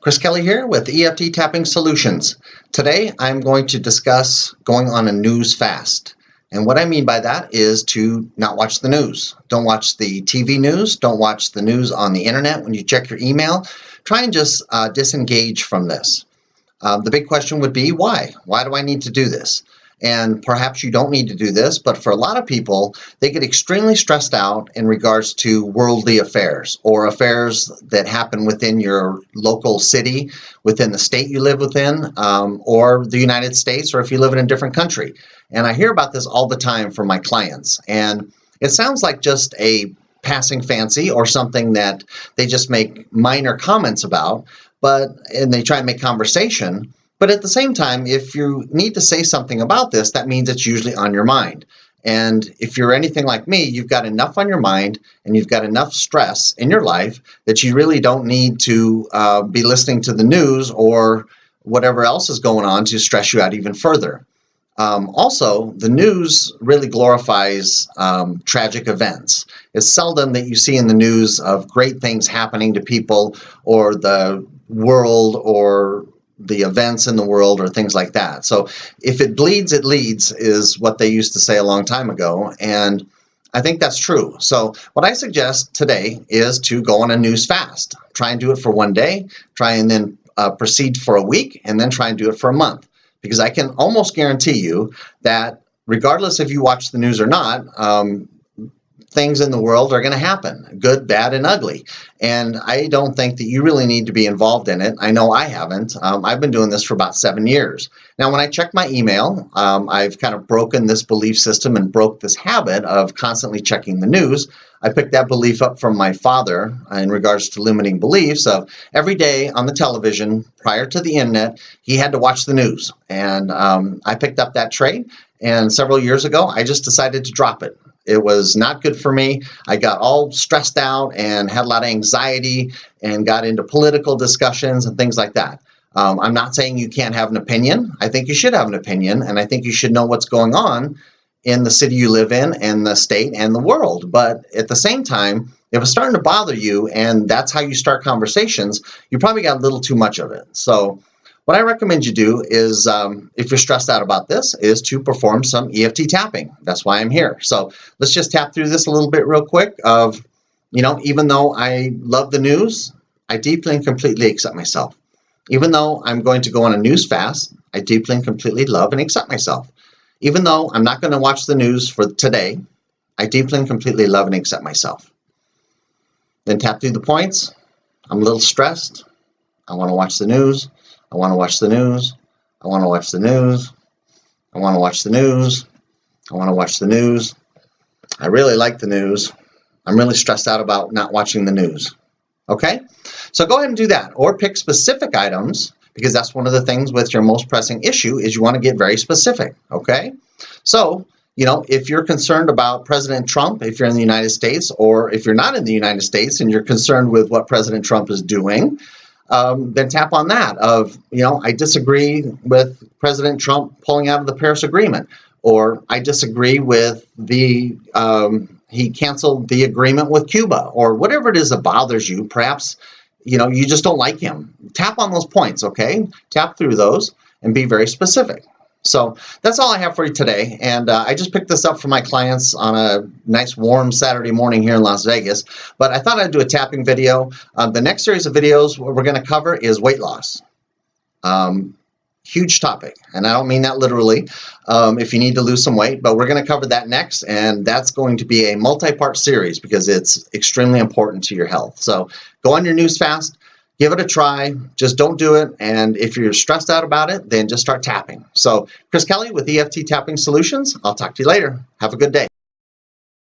Chris Kelly here with EFT Tapping Solutions. Today I'm going to discuss going on a news fast. And what I mean by that is to not watch the news. Don't watch the TV news. Don't watch the news on the internet when you check your email. Try and just disengage from this. The big question would be why? Why do I need to do this? And perhaps you don't need to do this, but for a lot of people, they get extremely stressed out in regards to worldly affairs or affairs that happen within your local city, within the state you live within, or the United States, or if you live in a different country. And I hear about this all the time from my clients. And it sounds like just a passing fancy or something that they just make minor comments about, and they try and make conversation. But at the same time, if you need to say something about this, that means it's usually on your mind. And if you're anything like me, you've got enough on your mind and you've got enough stress in your life that you really don't need to be listening to the news or whatever else is going on to stress you out even further. Also, the news really glorifies tragic events. It's seldom that you see in the news of great things happening to people or the world or the events in the world or things like that. So if it bleeds, it leads is what they used to say a long time ago. And I think that's true. So what I suggest today is to go on a news fast. Try and do it for one day, try and then proceed for a week, and then try and do it for a month. Because I can almost guarantee you that regardless if you watch the news or not, things in the world are going to happen, good, bad, and ugly. And I don't think that you really need to be involved in it. I know I haven't. I've been doing this for about 7 years. Now, when I check my email, I've kind of broken this belief system and broke this habit of constantly checking the news. I picked that belief up from my father in regards to limiting beliefs of every day on the television prior to the internet, he had to watch the news. And I picked up that trait. And several years ago, I just decided to drop it. It was not good for me. I got all stressed out and had a lot of anxiety and got into political discussions and things like that. I'm not saying you can't have an opinion. I think you should have an opinion, and I think you should know what's going on in the city you live in and the state and the world. But at the same time, if it's starting to bother you and that's how you start conversations, you probably got a little too much of it. So what I recommend you do is, if you're stressed out about this, is to perform some EFT tapping. That's why I'm here. So let's just tap through this a little bit real quick of, even though I love the news, I deeply and completely accept myself. Even though I'm going to go on a news fast, I deeply and completely love and accept myself. Even though I'm not going to watch the news for today, I deeply and completely love and accept myself. Then tap through the points. I'm a little stressed. I want to watch the news. I want to watch the news. I want to watch the news. I want to watch the news. I want to watch the news. I really like the news. I'm really stressed out about not watching the news. Okay? So go ahead and do that. Or pick specific items, because that's one of the things with your most pressing issue is you want to get very specific. Okay? So, if you're concerned about President Trump, if you're in the United States, or if you're not in the United States and you're concerned with what President Trump is doing, then tap on that of, I disagree with President Trump pulling out of the Paris Agreement, or I disagree with he canceled the agreement with Cuba, or whatever it is that bothers you. Perhaps, you just don't like him. Tap on those points, okay? Tap through those and be very specific. So that's all I have for you today. And I just picked this up for my clients on a nice warm Saturday morning here in Las Vegas. But I thought I'd do a tapping video. The next series of videos what we're going to cover is weight loss. Huge topic. And I don't mean that literally if you need to lose some weight. But we're going to cover that next. And that's going to be a multi-part series because it's extremely important to your health. So go on your news fast. Give it a try. Just don't do it. And if you're stressed out about it, then just start tapping. So Chris Kelly with EFT Tapping Solutions. I'll talk to you later. Have a good day.